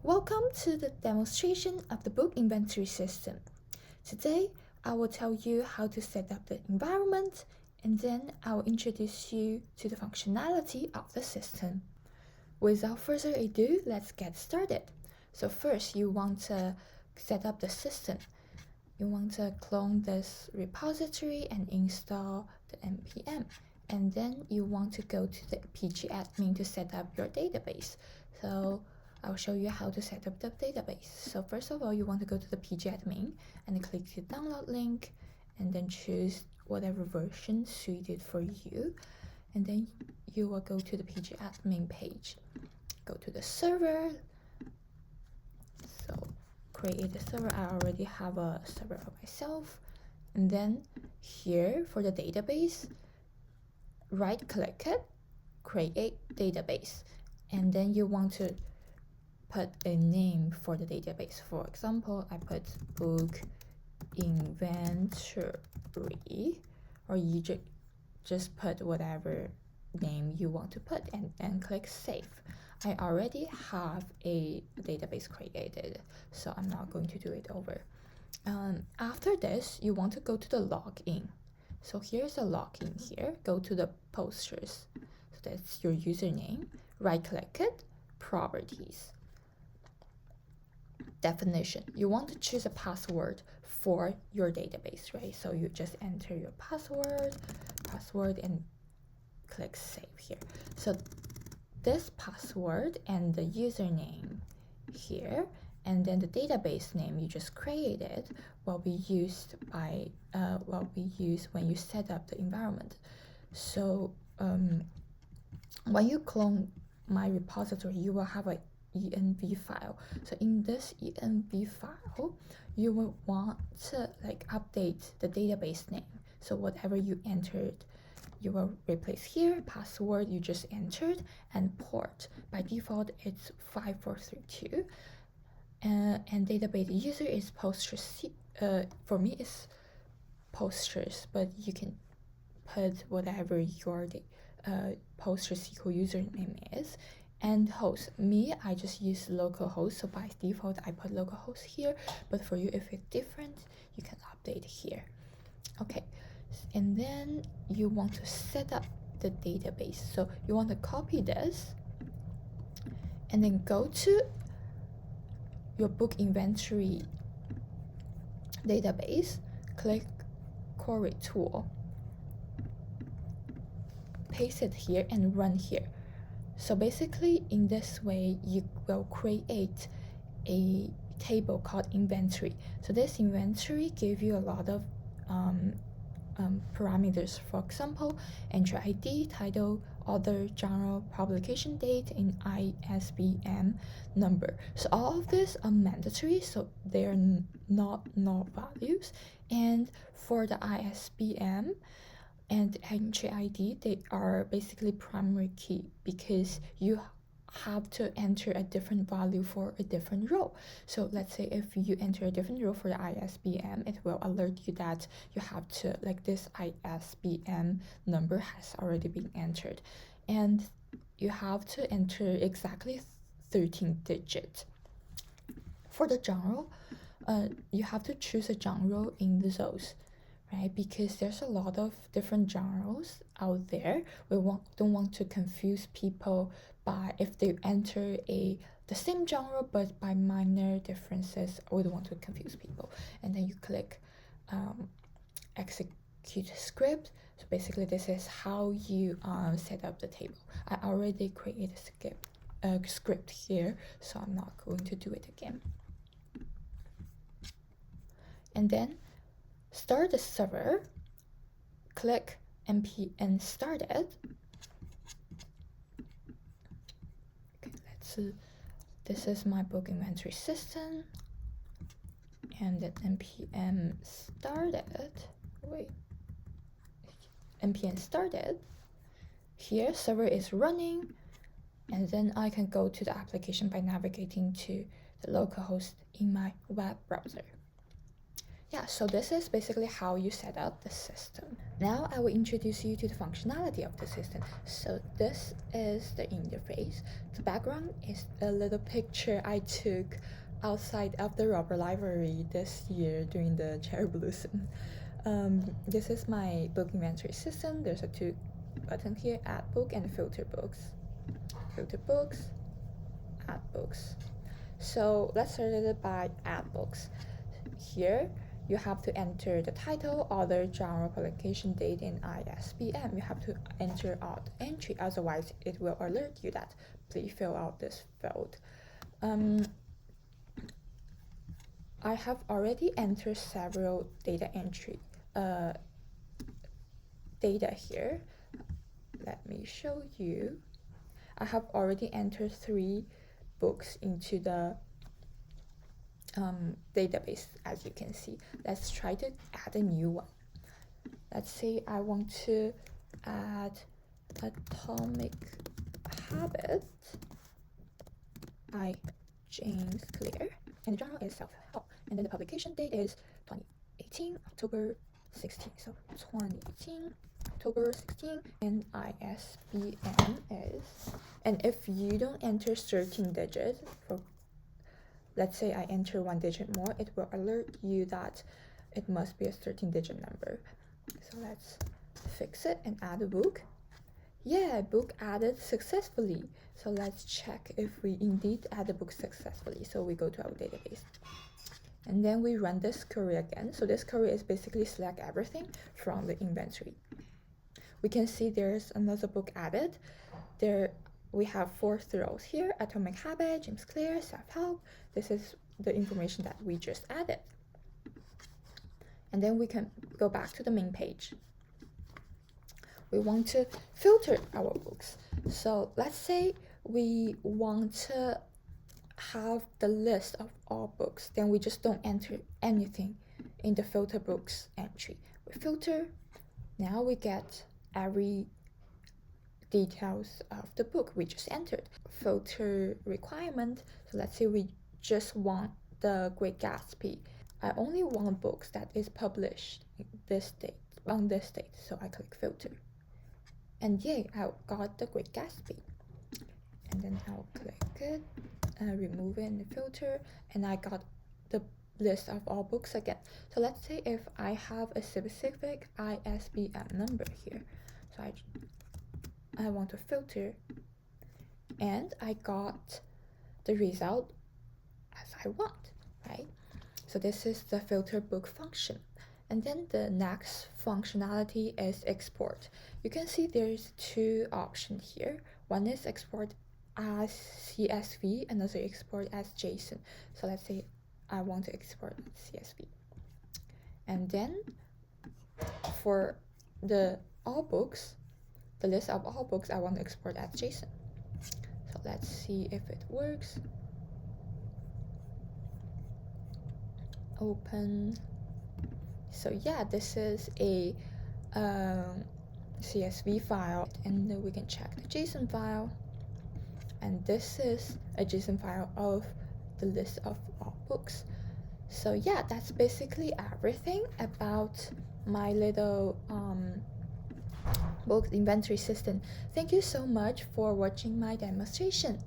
Welcome to the demonstration of the book inventory system. Today, I will tell you how to set up the environment, and then I will introduce you to the functionality of the system. Without further ado, let's get started. So first, you want to set up the system. You want to clone this repository and install the npm. And then you want to go to the pgadmin to set up your database. So I'll show you how to set up the database. So first of all, you want to go to the pgadmin and click the download link and then choose whatever version suited for you. And then you will go to the pgadmin page. Go to the server. So create a server. I already have a server for myself. And then here for the database, right click it, create database. And then you want to put a name for the database. For example, I put book inventory, or you just put whatever name you want to put and click save. I already have a database created, so I'm not going to do it over. After this, you want to go to the login. So here's the login here. Go to the posters. So that's your username. Right click it, properties. Definition. You want to choose a password for your database, right? So you just enter your password and click save here. So this password and the username here, and then the database name you just created will be used when you set up the environment. So when you clone my repository, you will have a env file. So in this env file, you will want to update the database name. So whatever you entered, you will replace here. Password you just entered, and port by default it's 5432. And database user is posters. For me it's posters, but you can put whatever your posters SQL username is. And host, me, I just use localhost, so by default I put localhost here, but for you, if it's different, you can update here. Okay, and then you want to set up the database. So you want to copy this and then go to your book inventory database, click query tool, paste it here and run here. So basically in this way you will create a table called inventory. So this inventory gives you a lot of parameters. For example, entry ID, title, author, genre, publication date, and ISBN number. So all of these are mandatory, so they are not null values. And for the ISBN and entry ID, they are basically primary key because you have to enter a different value for a different row. So let's say if you enter a different row for the ISBN, it will alert you that you have to, this ISBN number has already been entered. And you have to enter exactly 13 digits. For the genre, you have to choose a genre in those, right? Because there's a lot of different genres out there. We don't want to confuse people by if they enter the same genre but by minor differences. We don't want to confuse people. And then you click execute script. So basically this is how you set up the table. I already created a script here, so I'm not going to do it again. And then start the server, click npm started. Okay, let's see. This is my book inventory system, and then npm started. Npm started. Here, server is running, and then I can go to the application by navigating to the localhost in my web browser. Yeah, so this is basically how you set up the system. Now I will introduce you to the functionality of the system. So this is the interface. The background is a little picture I took outside of the Robert Library this year during the cherry blossom. This is my book inventory system. There's a two button here, add book and filter books. Filter books, add books. So let's start it by add books. Here you have to enter the title, author, genre, publication date, and ISBN. You have to enter out the entry, otherwise it will alert you that please fill out this field. I have already entered several data entry data here. Let me show you. I have already entered 3 books into the database, as you can see. Let's try to add a new one. Let's say I want to add Atomic Habit by James Clear, and the genre is self-help, and then the publication date is 2018 October 16. So 2018 October 16, and ISBN is, and if you don't enter 13 digits, for let's say I enter 1 digit more, it will alert you that it must be a 13-digit number. So let's fix it and add a book. Yeah, book added successfully. So let's check if we indeed add the book successfully. So we go to our database. And then we run this query again. So this query is basically select everything from the inventory. We can see there's another book added. There we have 4 rows here: Atomic Habit, James Clear, self-help. This is the information that we just added. And then we can go back to the main page. We want to filter our books. So let's say we want to have the list of all books, then we just don't enter anything in the filter books entry. We filter, now we get every details of the book we just entered. Filter requirement, so let's say we just want The Great Gatsby. I only want books that is published this date, on this date, so I click filter. And yay, I got The Great Gatsby. And then I'll click it, remove it in the filter, and I got the list of all books again. So let's say if I have a specific ISBN number here, so I want to filter, and I got the result as I want, right? So this is the filter book function. And then the next functionality is export. You can see there's 2 options here. One is export as CSV, another export as JSON. So let's say I want to export CSV. And then for the all books, the list of all books, I want to export as JSON. So let's see if it works. Open. So yeah, this is a CSV file, and then we can check the JSON file. And this is a JSON file of the list of all books. So yeah, that's basically everything about my little book inventory system. Thank you so much for watching my demonstration.